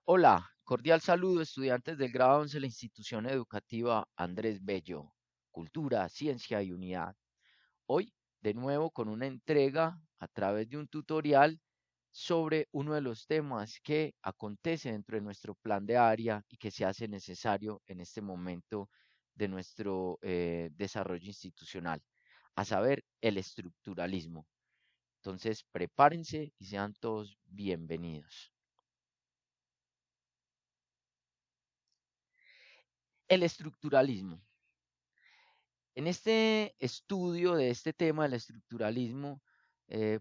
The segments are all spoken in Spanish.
Hola, cordial saludo estudiantes del grado 11 de la institución educativa Andrés Bello, Cultura, Ciencia y Unidad. Hoy, de nuevo, con una entrega a través de un tutorial sobre uno de los temas que acontece dentro de nuestro plan de área y que se hace necesario en este momento de nuestro desarrollo institucional, a saber, el estructuralismo. Entonces, prepárense y sean todos bienvenidos. El estructuralismo. En este estudio de este tema del estructuralismo,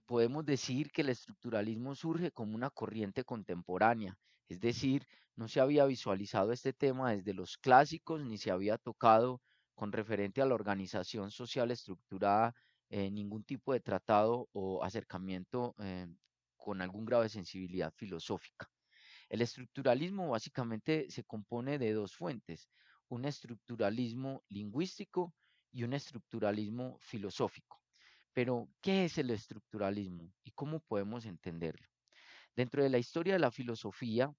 podemos decir que el estructuralismo surge como una corriente contemporánea, es decir, no se había visualizado este tema desde los clásicos ni se había tocado con referente a la organización social estructurada ningún tipo de tratado o acercamiento con algún grado de sensibilidad filosófica. El estructuralismo básicamente se compone de dos fuentes, un estructuralismo lingüístico y un estructuralismo filosófico. Pero, ¿qué es el estructuralismo y cómo podemos entenderlo? Dentro de la historia de la filosofía,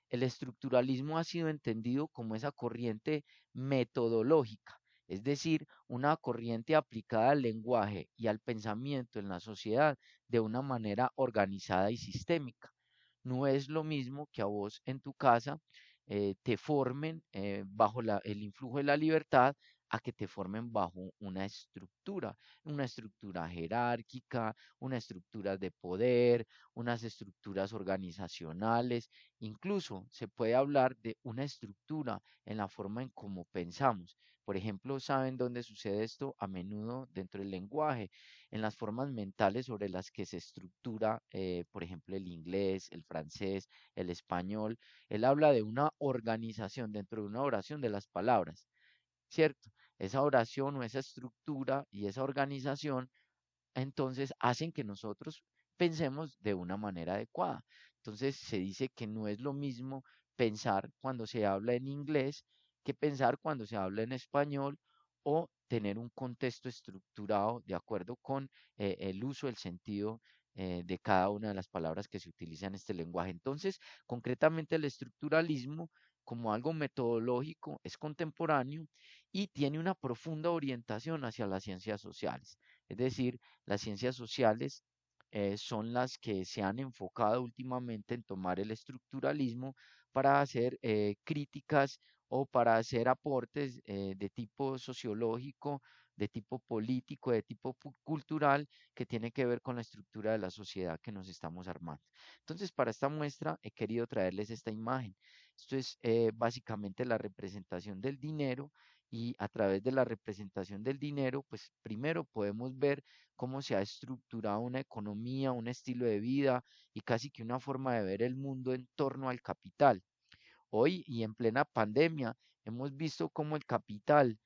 el estructuralismo ha sido entendido como esa corriente metodológica, es decir, una corriente aplicada al lenguaje y al pensamiento en la sociedad de una manera organizada y sistémica. No es lo mismo que a vos en tu casa te formen bajo el influjo de la libertad a que te formen bajo una estructura jerárquica, una estructura de poder, unas estructuras organizacionales, incluso se puede hablar de una estructura en la forma en cómo pensamos. Por ejemplo, ¿saben dónde sucede esto? A menudo dentro del lenguaje, en las formas mentales sobre las que se estructura, por ejemplo, el inglés, el francés, el español. Él habla de una organización dentro de una oración de las palabras, ¿cierto? Esa oración o esa estructura y esa organización entonces hacen que nosotros pensemos de una manera adecuada. Entonces se dice que no es lo mismo pensar cuando se habla en inglés que pensar cuando se habla en español o tener un contexto estructurado de acuerdo con el uso, el sentido de cada una de las palabras que se utilizan en este lenguaje. Entonces, concretamente el estructuralismo como algo metodológico es contemporáneo y tiene una profunda orientación hacia las ciencias sociales. Es decir, las ciencias sociales son las que se han enfocado últimamente en tomar el estructuralismo para hacer críticas o para hacer aportes de tipo sociológico, de tipo político, de tipo cultural, que tiene que ver con la estructura de la sociedad que nos estamos armando. Entonces, para esta muestra he querido traerles esta imagen. Esto es básicamente la representación del dinero y a través de la representación del dinero, pues primero podemos ver cómo se ha estructurado una economía, un estilo de vida y casi que una forma de ver el mundo en torno al capital. Hoy y en plena pandemia hemos visto cómo el capital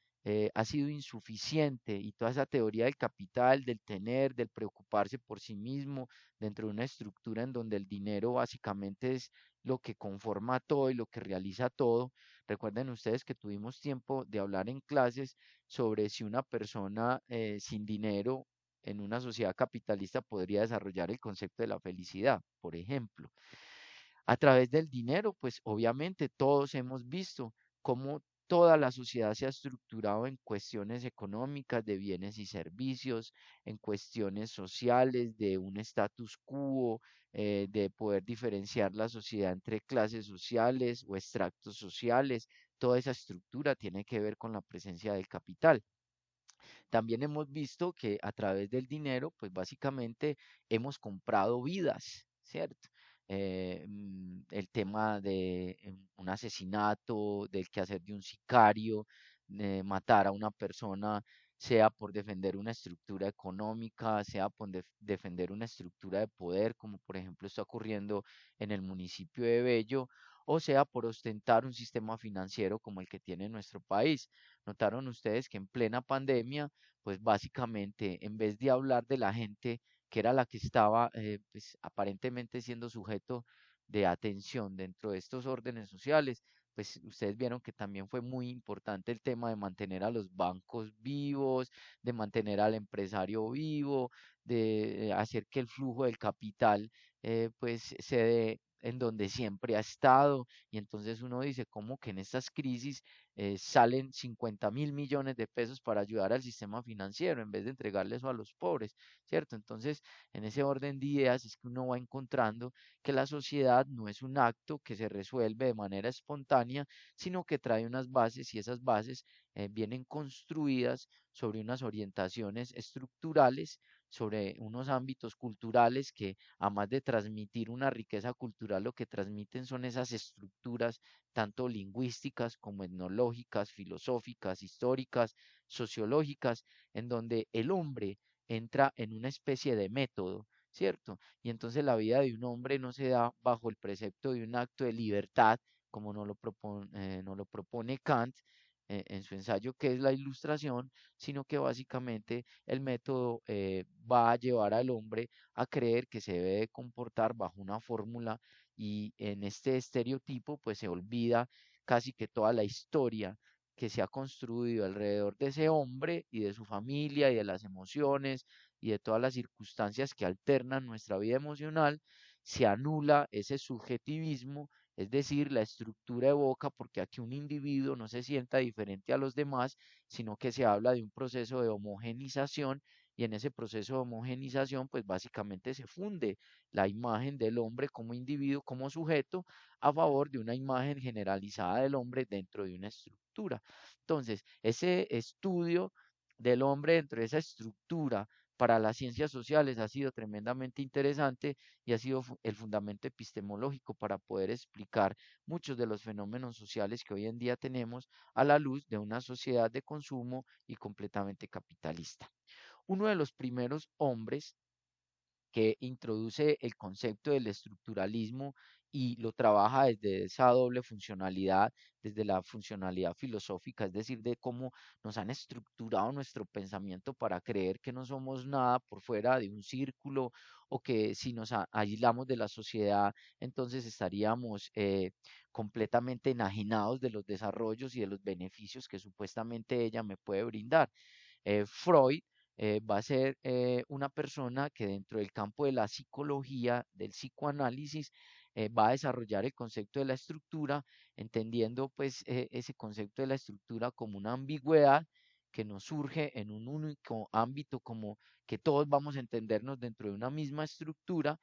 ha sido insuficiente y toda esa teoría del capital, del tener, del preocuparse por sí mismo dentro de una estructura en donde el dinero básicamente es lo que conforma todo y lo que realiza todo. Recuerden ustedes que tuvimos tiempo de hablar en clases sobre si una persona sin dinero en una sociedad capitalista podría desarrollar el concepto de la felicidad, por ejemplo. A través del dinero, pues obviamente todos hemos visto cómo toda la sociedad se ha estructurado en cuestiones económicas, de bienes y servicios, en cuestiones sociales, de un status quo, de poder diferenciar la sociedad entre clases sociales o extractos sociales. Toda esa estructura tiene que ver con la presencia del capital. También hemos visto que a través del dinero, pues básicamente hemos comprado vidas, ¿cierto? El tema de un asesinato, del quehacer de un sicario, matar a una persona, sea por defender una estructura económica, sea por defender una estructura de poder, como por ejemplo está ocurriendo en el municipio de Bello, o sea por ostentar un sistema financiero como el que tiene nuestro país. Notaron ustedes que en plena pandemia, pues básicamente en vez de hablar de la gente que era la que estaba pues aparentemente siendo sujeto de atención dentro de estos órdenes sociales, pues ustedes vieron que también fue muy importante el tema de mantener a los bancos vivos, de mantener al empresario vivo, de hacer que el flujo del capital pues en donde siempre ha estado. Y entonces uno dice, ¿cómo que en estas crisis salen 50.000 millones de pesos para ayudar al sistema financiero en vez de entregarle eso a los pobres? ¿Cierto? Entonces, en ese orden de ideas es que uno va encontrando que la sociedad no es un acto que se resuelve de manera espontánea, sino que trae unas bases y esas bases vienen construidas sobre unas orientaciones estructurales, sobre unos ámbitos culturales que, a más de transmitir una riqueza cultural, lo que transmiten son esas estructuras tanto lingüísticas como etnológicas, filosóficas, históricas, sociológicas, en donde el hombre entra en una especie de método, ¿cierto? Y entonces la vida de un hombre no se da bajo el precepto de un acto de libertad, como nos lo propone Kant en su ensayo que es la ilustración, sino que básicamente el método va a llevar al hombre a creer que se debe de comportar bajo una fórmula, y en este estereotipo pues se olvida casi que toda la historia que se ha construido alrededor de ese hombre y de su familia y de las emociones y de todas las circunstancias que alternan nuestra vida emocional. Se anula ese subjetivismo, es decir, la estructura evoca porque aquí un individuo no se sienta diferente a los demás, sino que se habla de un proceso de homogenización, y en ese proceso de homogenización pues básicamente se funde la imagen del hombre como individuo, como sujeto, a favor de una imagen generalizada del hombre dentro de una estructura. Entonces, ese estudio del hombre dentro de esa estructura para las ciencias sociales ha sido tremendamente interesante y ha sido el fundamento epistemológico para poder explicar muchos de los fenómenos sociales que hoy en día tenemos a la luz de una sociedad de consumo y completamente capitalista. Uno de los primeros hombres que introduce el concepto del estructuralismo y lo trabaja desde esa doble funcionalidad, desde la funcionalidad filosófica, es decir, de cómo nos han estructurado nuestro pensamiento para creer que no somos nada por fuera de un círculo, o que si nos aislamos de la sociedad, entonces estaríamos completamente enajenados de los desarrollos y de los beneficios que supuestamente ella me puede brindar. Freud va a ser una persona que dentro del campo de la psicología, del psicoanálisis, va a desarrollar el concepto de la estructura, entendiendo pues ese concepto de la estructura como una ambigüedad que nos surge en un único ámbito, como que todos vamos a entendernos dentro de una misma estructura,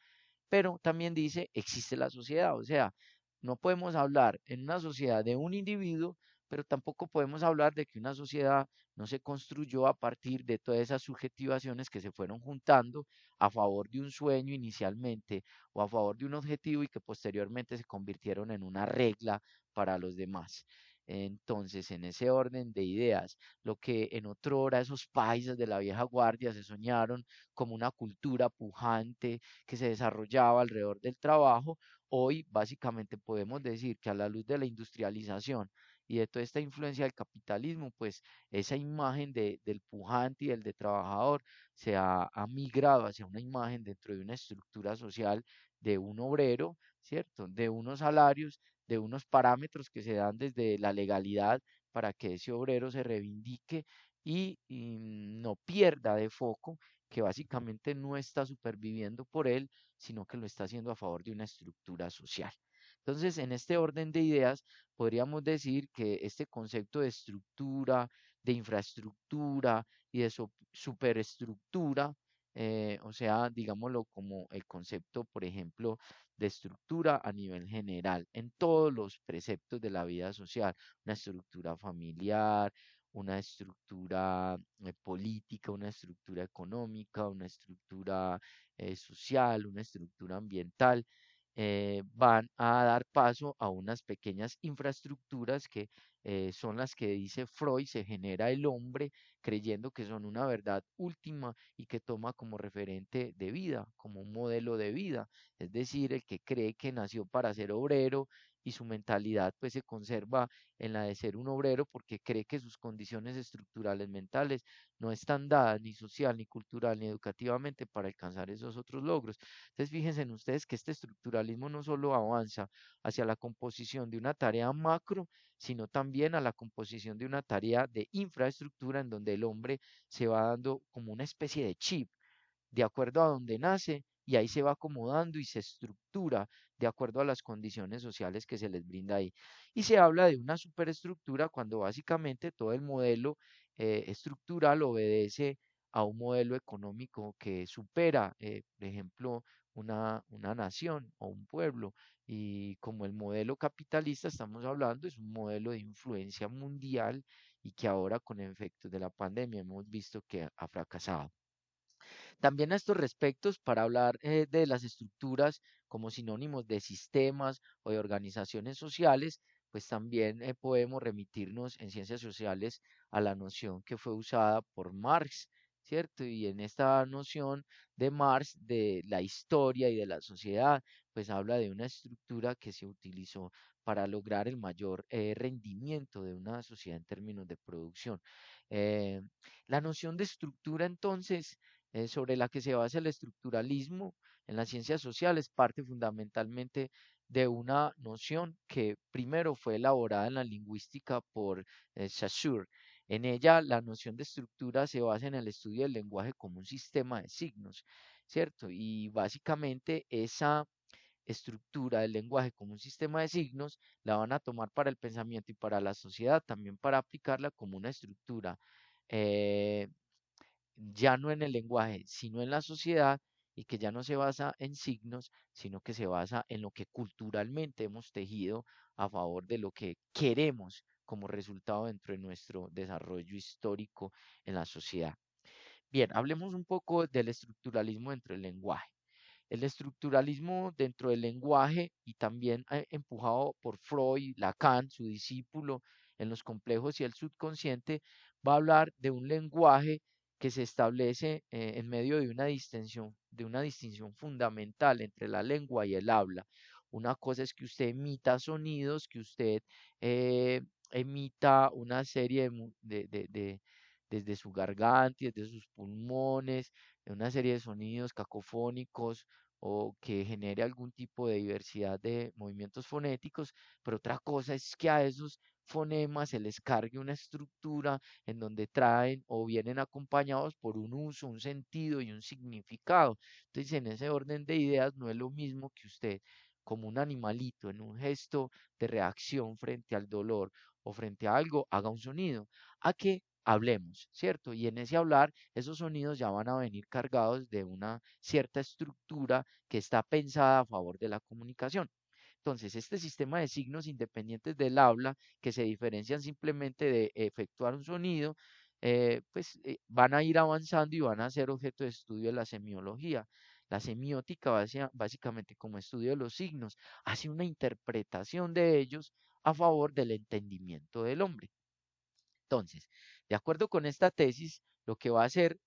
pero también dice, existe la sociedad, o sea, no podemos hablar en una sociedad de un individuo, pero tampoco podemos hablar de que una sociedad no se construyó a partir de todas esas subjetivaciones que se fueron juntando a favor de un sueño inicialmente, o a favor de un objetivo, y que posteriormente se convirtieron en una regla para los demás. Entonces, en ese orden de ideas, lo que en otrora esos países de la vieja guardia se soñaron como una cultura pujante que se desarrollaba alrededor del trabajo, hoy básicamente podemos decir que a la luz de la industrialización y de toda esta influencia del capitalismo, pues esa imagen del pujante y del de trabajador ha migrado hacia una imagen dentro de una estructura social de un obrero, ¿cierto? De unos salarios, de unos parámetros que se dan desde la legalidad para que ese obrero se reivindique y no pierda de foco que básicamente no está superviviendo por él, sino que lo está haciendo a favor de una estructura social. Entonces, en este orden de ideas, podríamos decir que este concepto de estructura, de infraestructura y de superestructura, o sea, digámoslo como el concepto, por ejemplo, de estructura a nivel general, en todos los preceptos de la vida social, una estructura familiar, una estructura política, una estructura económica, una estructura social, una estructura ambiental, van a dar paso a unas pequeñas infraestructuras que son las que dice Freud se genera el hombre creyendo que son una verdad última y que toma como referente de vida, como un modelo de vida. Es decir, el que cree que nació para ser obrero y su mentalidad pues se conserva en la de ser un obrero porque cree que sus condiciones estructurales mentales no están dadas ni social, ni cultural, ni educativamente para alcanzar esos otros logros. Entonces, fíjense en ustedes que este estructuralismo no solo avanza hacia la composición de una tarea macro, sino también a la composición de una tarea de infraestructura en donde el hombre se va dando como una especie de chip de acuerdo a donde nace, y ahí se va acomodando y se estructura de acuerdo a las condiciones sociales que se les brinda ahí. Y se habla de una superestructura cuando básicamente todo el modelo estructural obedece a un modelo económico que supera, por ejemplo, una nación o un pueblo. Y como el modelo capitalista estamos hablando, es un modelo de influencia mundial y que ahora con efectos de la pandemia hemos visto que ha fracasado. También a estos respectos, para hablar de las estructuras como sinónimos de sistemas o de organizaciones sociales, pues también podemos remitirnos en ciencias sociales a la noción que fue usada por Marx, ¿cierto? Y en esta noción de Marx de la historia y de la sociedad, pues habla de una estructura que se utilizó para lograr el mayor rendimiento de una sociedad en términos de producción. Eh, la noción de estructura entonces sobre la que se basa el estructuralismo en las ciencias sociales parte fundamentalmente de una noción que primero fue elaborada en la lingüística por Saussure. En ella, la noción de estructura se basa en el estudio del lenguaje como un sistema de signos, ¿cierto? Y básicamente esa estructura del lenguaje como un sistema de signos la van a tomar para el pensamiento y para la sociedad, también para aplicarla como una estructura eh, ya no en el lenguaje, sino en la sociedad, y que ya no se basa en signos, sino que se basa en lo que culturalmente hemos tejido a favor de lo que queremos como resultado dentro de nuestro desarrollo histórico en la sociedad. Bien, hablemos un poco del estructuralismo dentro del lenguaje. El estructuralismo dentro del lenguaje y también empujado por Freud, Lacan, su discípulo en los complejos y el subconsciente, va a hablar de un lenguaje que se establece en medio de una distinción fundamental entre la lengua y el habla. Una cosa es que usted emita sonidos, que usted eh, emita una serie desde su garganta, y desde sus pulmones, una serie de sonidos cacofónicos o que genere algún tipo de diversidad de movimientos fonéticos, pero otra cosa es que a esos fonemas se les cargue una estructura en donde traen o vienen acompañados por un uso, un sentido y un significado. Entonces, en ese orden de ideas no es lo mismo que usted, como un animalito, en un gesto de reacción frente al dolor o frente a algo, haga un sonido, a que hablemos, ¿cierto? Y en ese hablar, esos sonidos ya van a venir cargados de una cierta estructura que está pensada a favor de la comunicación. Entonces, este sistema de signos independientes del habla, que se diferencian simplemente de efectuar un sonido, van a ir avanzando y van a ser objeto de estudio de la semiología. La semiótica, básicamente como estudio de los signos, hace una interpretación de ellos a favor del entendimiento del hombre. Entonces, de acuerdo con esta tesis, lo que va a hacer,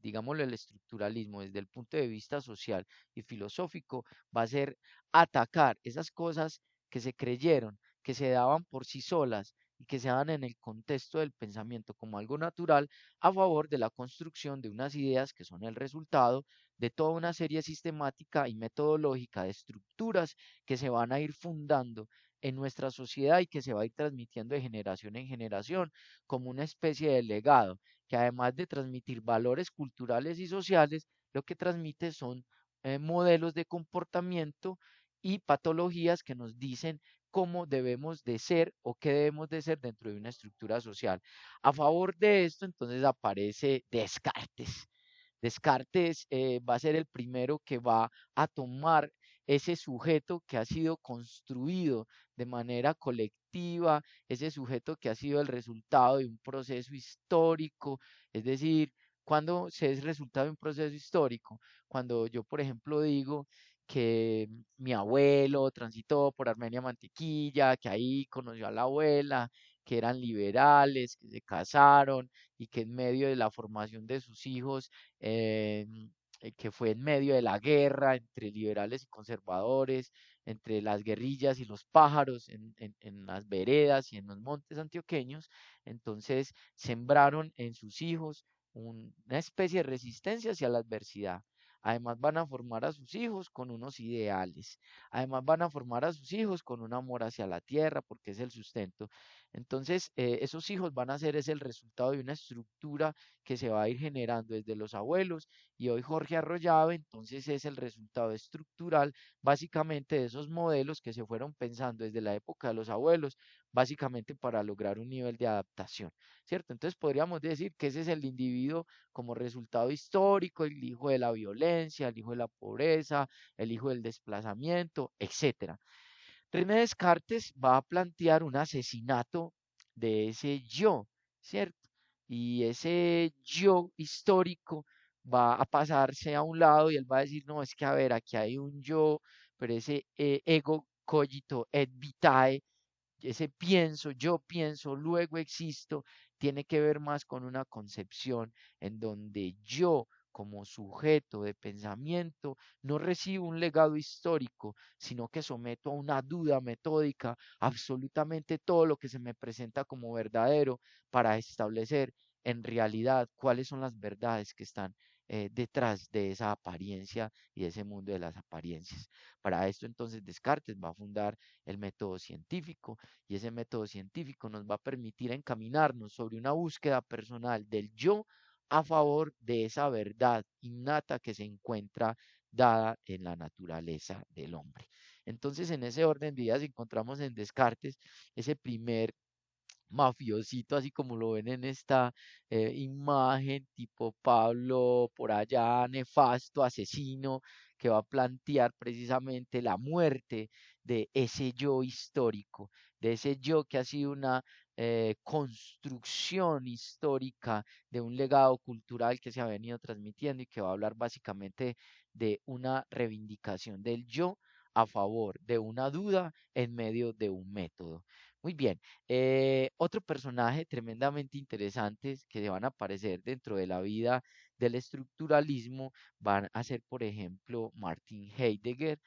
digámoslo, el estructuralismo desde el punto de vista social y filosófico, va a ser atacar esas cosas que se creyeron, que se daban por sí solas y que se dan en el contexto del pensamiento como algo natural, a favor de la construcción de unas ideas que son el resultado de toda una serie sistemática y metodológica de estructuras que se van a ir fundando en nuestra sociedad y que se va a ir transmitiendo de generación en generación como una especie de legado, que además de transmitir valores culturales y sociales, lo que transmite son modelos de comportamiento y patologías que nos dicen cómo debemos de ser o qué debemos de ser dentro de una estructura social. A favor de esto, entonces aparece Descartes. Descartes va a ser el primero que va a tomar ese sujeto que ha sido construido de manera colectiva, ese sujeto que ha sido el resultado de un proceso histórico, es decir, cuando se es resultado de un proceso histórico, cuando yo, por ejemplo, digo que mi abuelo transitó por Armenia Mantequilla, que ahí conoció a la abuela, que eran liberales, que se casaron y que en medio de la formación de sus hijos eh, que fue en medio de la guerra entre liberales y conservadores, entre las guerrillas y los pájaros en las veredas y en los montes antioqueños. Entonces sembraron en sus hijos una especie de resistencia hacia la adversidad, Además van a formar a sus hijos con unos ideales. Además van a formar a sus hijos con un amor hacia la tierra, porque es el sustento. Entonces, esos hijos van a ser es el resultado de una estructura que se va a ir generando desde los abuelos y hoy Jorge Arroyave, entonces es el resultado estructural básicamente de esos modelos que se fueron pensando desde la época de los abuelos, básicamente para lograr un nivel de adaptación, ¿cierto? Entonces podríamos decir que ese es el individuo como resultado histórico, el hijo de la violencia, el hijo de la pobreza, el hijo del desplazamiento, etcétera. René Descartes va a plantear un asesinato de ese yo, ¿cierto? Y ese yo histórico va a pasarse a un lado y él va a decir, no, es que a ver, aquí hay un yo, pero ese ego cogito et vitae, ese pienso, yo pienso, luego existo, tiene que ver más con una concepción en donde yo como sujeto de pensamiento no recibo un legado histórico, sino que someto a una duda metódica absolutamente todo lo que se me presenta como verdadero para establecer en realidad cuáles son las verdades que están detrás de esa apariencia y de ese mundo de las apariencias. Para esto entonces Descartes va a fundar el método científico y ese método científico nos va a permitir encaminarnos sobre una búsqueda personal del yo a favor de esa verdad innata que se encuentra dada en la naturaleza del hombre. Entonces, en ese orden de ideas encontramos en Descartes ese primer mafiosito, así como lo ven en esta imagen, tipo Pablo por allá, nefasto, asesino, que va a plantear precisamente la muerte de ese yo histórico, de ese yo que ha sido una construcción histórica de un legado cultural que se ha venido transmitiendo y que va a hablar básicamente de una reivindicación del yo a favor de una duda en medio de un método. Muy bien. Otro personaje tremendamente interesante que se van a aparecer dentro de la vida del estructuralismo van a ser, por ejemplo, Martin Heidegger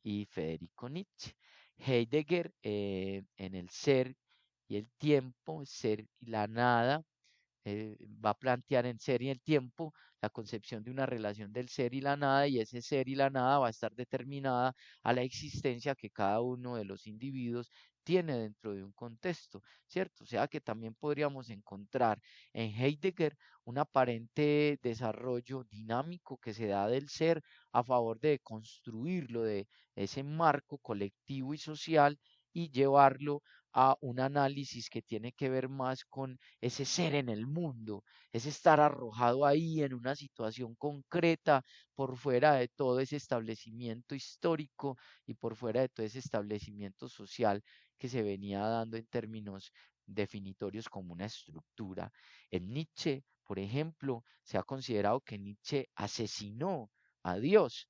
y Federico Nietzsche. Heidegger en el ser y el tiempo, ser y la nada, va a plantear en ser y el tiempo la concepción de una relación del ser y la nada, y ese ser y la nada va a estar determinada a la existencia que cada uno de los individuos tiene dentro de un contexto, ¿cierto? O sea que también podríamos encontrar en Heidegger un aparente desarrollo dinámico que se da del ser a favor de construirlo, de ese marco colectivo y social y llevarlo a un análisis que tiene que ver más con ese ser en el mundo, ese estar arrojado ahí en una situación concreta por fuera de todo ese establecimiento histórico y por fuera de todo ese establecimiento social que se venía dando en términos definitorios como una estructura. En Nietzsche, por ejemplo, se ha considerado que Nietzsche asesinó a Dios.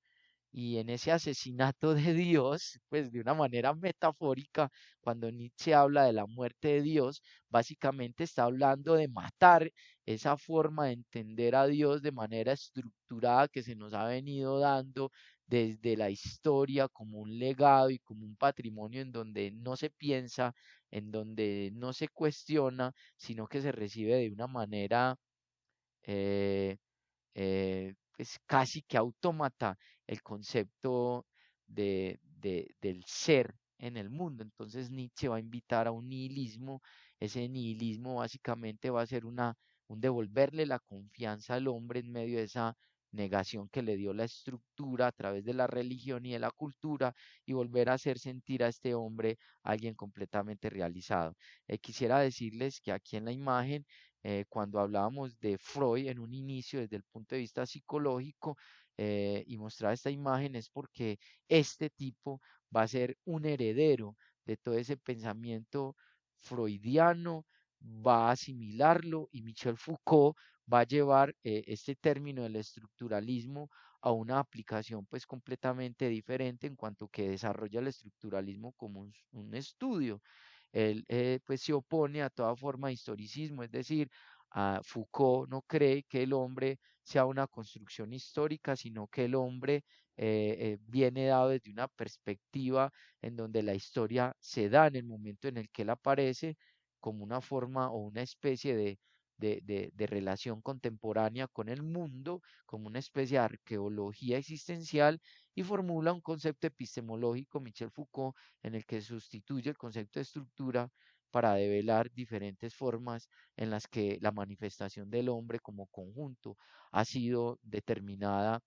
Y en ese asesinato de Dios, pues de una manera metafórica, cuando Nietzsche habla de la muerte de Dios, básicamente está hablando de matar esa forma de entender a Dios de manera estructurada que se nos ha venido dando desde la historia como un legado y como un patrimonio en donde no se piensa, en donde no se cuestiona, sino que se recibe de una manera eh, pues casi que autómata el concepto del ser en el mundo. Entonces Nietzsche va a invitar a un nihilismo. Ese nihilismo básicamente va a ser un devolverle la confianza al hombre en medio de esa negación que le dio la estructura a través de la religión y de la cultura y volver a hacer sentir a este hombre alguien completamente realizado. Quisiera decirles que aquí en la imagen cuando hablábamos de Freud en un inicio desde el punto de vista psicológico y mostrar esta imagen es porque este tipo va a ser un heredero de todo ese pensamiento freudiano, va a asimilarlo y Michel Foucault va a llevar este término del estructuralismo a una aplicación pues completamente diferente en cuanto que desarrolla el estructuralismo como un estudio. Él pues se opone a toda forma de historicismo, es decir, Foucault no cree que el hombre sea una construcción histórica, sino que el hombre viene dado desde una perspectiva en donde la historia se da en el momento en el que él aparece como una forma o una especie de relación contemporánea con el mundo, como una especie de arqueología existencial, y formula un concepto epistemológico, Michel Foucault, en el que sustituye el concepto de estructura para develar diferentes formas en las que la manifestación del hombre como conjunto ha sido determinada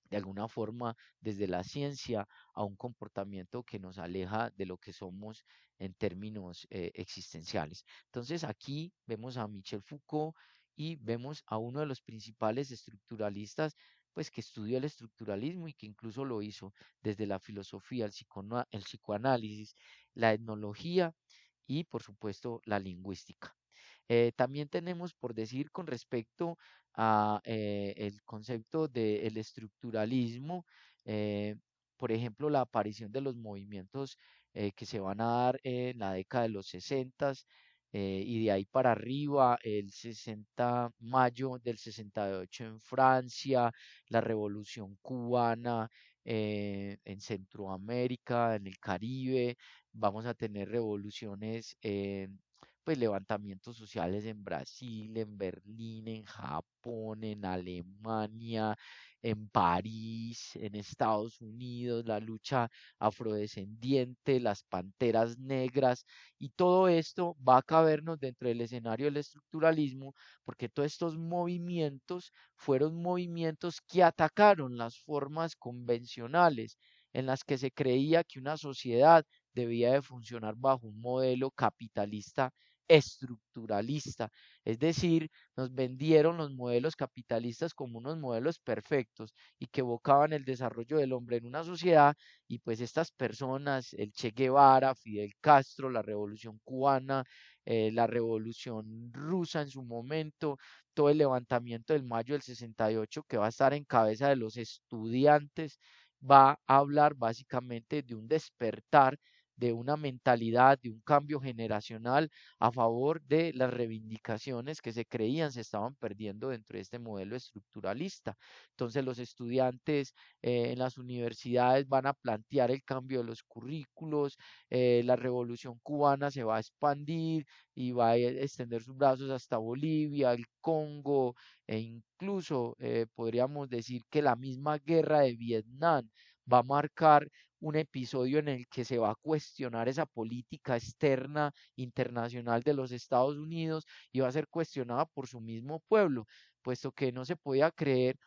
de alguna forma desde la ciencia a un comportamiento que nos aleja de lo que somos en términos existenciales. Entonces aquí vemos a Michel Foucault y vemos a uno de los principales estructuralistas, pues que estudió el estructuralismo y que incluso lo hizo desde la filosofía, el psicoanálisis, la etnología y por supuesto la lingüística. También tenemos por decir con respecto a el concepto del estructuralismo, eh, por ejemplo, la aparición de los movimientos que se van a dar en la década de los 60 y de ahí para arriba, el 60, mayo del 68 en Francia, la Revolución Cubana en Centroamérica, en el Caribe, vamos a tener revoluciones pues levantamientos sociales en Brasil, en Berlín, en Japón, en Alemania, en París, en Estados Unidos, la lucha afrodescendiente, las panteras negras, y todo esto va a cabernos dentro del escenario del estructuralismo, porque todos estos movimientos fueron movimientos que atacaron las formas convencionales en las que se creía que una sociedad debía de funcionar bajo un modelo capitalista estructuralista. Es decir, nos vendieron los modelos capitalistas como unos modelos perfectos y que evocaban el desarrollo del hombre en una sociedad, y pues estas personas, el Che Guevara, Fidel Castro, la Revolución Cubana, la Revolución Rusa en su momento, todo el levantamiento del mayo del 68 que va a estar en cabeza de los estudiantes, va a hablar básicamente de un despertar, de una mentalidad, de un cambio generacional a favor de las reivindicaciones que se creían se estaban perdiendo dentro de este modelo estructuralista. Entonces los estudiantes en las universidades van a plantear el cambio de los currículos, la revolución cubana se va a expandir y va a extender sus brazos hasta Bolivia, el Congo, e incluso podríamos decir que la misma guerra de Vietnam va a marcar un episodio en el que se va a cuestionar esa política externa internacional de los Estados Unidos y va a ser cuestionada por su mismo pueblo, puesto que no se podía creer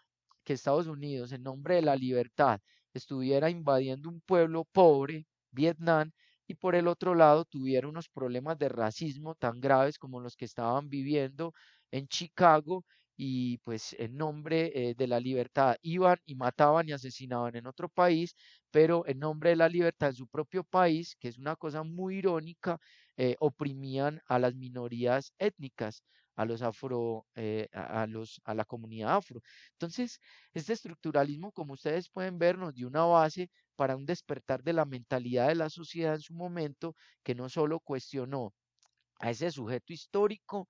que Estados Unidos, en nombre de la libertad, estuviera invadiendo un pueblo pobre, Vietnam, y por el otro lado tuviera unos problemas de racismo tan graves como los que estaban viviendo en Chicago, y pues en nombre de la libertad iban y mataban y asesinaban en otro país, pero en nombre de la libertad en su propio país, que es una cosa muy irónica, oprimían a las minorías étnicas, a los afro, a la comunidad afro. Entonces, este estructuralismo, como ustedes pueden ver, nos dio una base para un despertar de la mentalidad de la sociedad en su momento, que no solo cuestionó a ese sujeto histórico,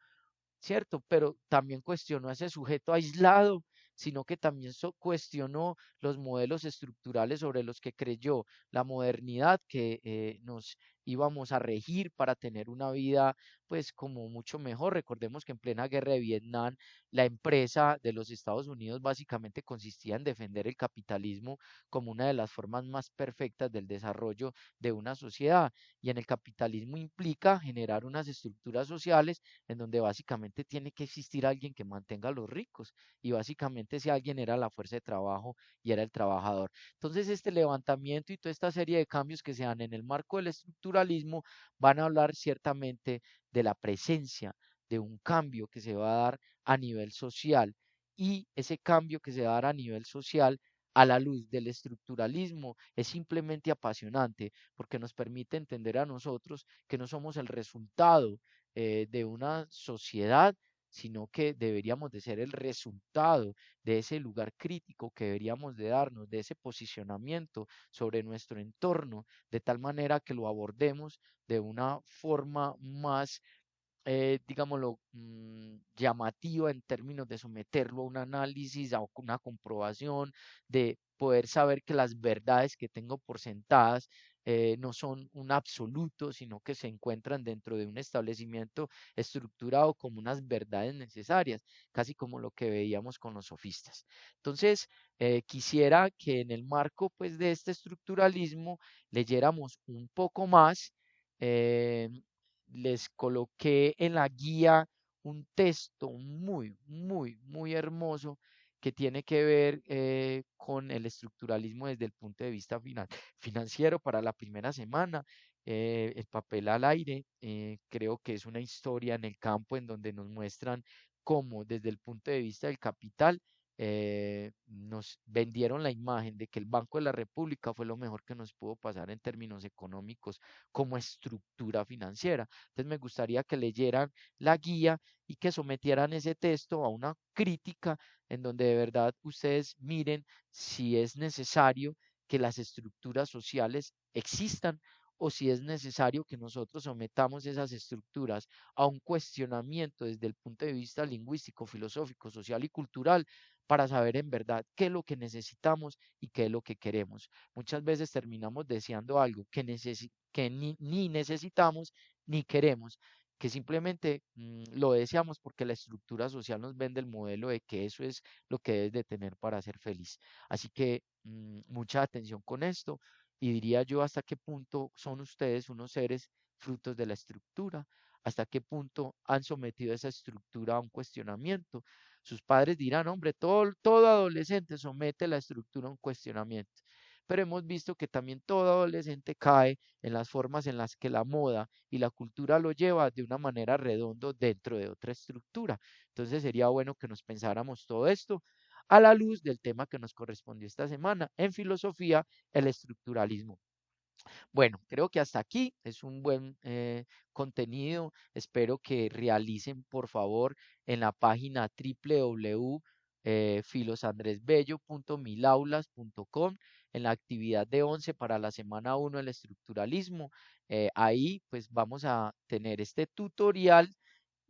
¿cierto? Pero también cuestionó a ese sujeto aislado, sino que también cuestionó los modelos estructurales sobre los que creyó la modernidad, que nos íbamos a regir para tener una vida pues como mucho mejor. Recordemos que en plena guerra de Vietnam, la empresa de los Estados Unidos básicamente consistía en defender el capitalismo como una de las formas más perfectas del desarrollo de una sociedad, y en el capitalismo implica generar unas estructuras sociales en donde básicamente tiene que existir alguien que mantenga a los ricos, y básicamente ese alguien era la fuerza de trabajo y era el trabajador. Entonces este levantamiento y toda esta serie de cambios que se dan en el marco del estructuralismo van a hablar ciertamente de la presencia de un cambio que se va a dar a nivel social, y ese cambio que se va a dar a nivel social a la luz del estructuralismo es simplemente apasionante, porque nos permite entender a nosotros que no somos el resultado de una sociedad, sino que deberíamos de ser el resultado de ese lugar crítico que deberíamos de darnos, de ese posicionamiento sobre nuestro entorno, de tal manera que lo abordemos de una forma más digámoslo, llamativa en términos de someterlo a un análisis, a una comprobación, de poder saber que las verdades que tengo por sentadas no son un absoluto, sino que se encuentran dentro de un establecimiento estructurado como unas verdades necesarias, casi como lo que veíamos con los sofistas. Entonces, quisiera que en el marco pues, de este estructuralismo leyéramos un poco más. eh, Les coloqué en la guía un texto muy hermoso que tiene que ver con el estructuralismo desde el punto de vista financiero para la primera semana. El papel al aire, creo que es una historia en el campo en donde nos muestran cómo desde el punto de vista del capital nos vendieron la imagen de que el Banco de la República fue lo mejor que nos pudo pasar en términos económicos como estructura financiera. Entonces me gustaría que leyeran la guía y que sometieran ese texto a una crítica en donde de verdad ustedes miren si es necesario que las estructuras sociales existan o si es necesario que nosotros sometamos esas estructuras a un cuestionamiento desde el punto de vista lingüístico, filosófico, social y cultural para saber en verdad qué es lo que necesitamos y qué es lo que queremos. Muchas veces terminamos deseando algo que ni necesitamos ni queremos, que simplemente lo deseamos porque la estructura social nos vende el modelo de que eso es lo que debes de tener para ser feliz. Así que mucha atención con esto y diría yo hasta qué punto son ustedes unos seres frutos de la estructura, hasta qué punto han sometido esa estructura a un cuestionamiento. Sus padres dirán, hombre, todo adolescente somete la estructura a un cuestionamiento, pero hemos visto que también todo adolescente cae en las formas en las que la moda y la cultura lo lleva de una manera redondo dentro de otra estructura. Entonces sería bueno que nos pensáramos todo esto a la luz del tema que nos correspondió esta semana en filosofía, el estructuralismo. Bueno, creo que hasta aquí es un buen contenido. Espero que realicen, por favor, en la página www.filosandresbello.milaulas.com en la actividad de 11 para la semana 1 el estructuralismo. Ahí pues vamos a tener este tutorial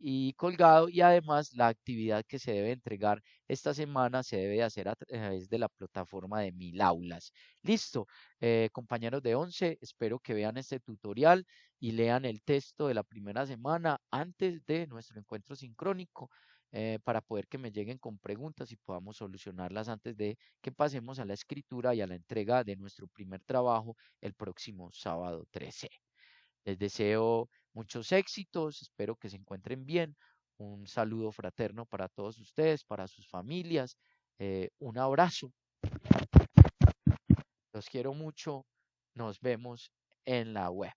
y colgado y además la actividad que se debe entregar esta semana se debe hacer a través de la plataforma de Mil Aulas. Listo, compañeros de 11, espero que vean este tutorial y lean el texto de la primera semana antes de nuestro encuentro sincrónico para poder que me lleguen con preguntas y podamos solucionarlas antes de que pasemos a la escritura y a la entrega de nuestro primer trabajo el próximo sábado 13. Les deseo muchos éxitos, espero que se encuentren bien. Un saludo fraterno para todos ustedes, para sus familias. Un abrazo. Los quiero mucho. Nos vemos en la web.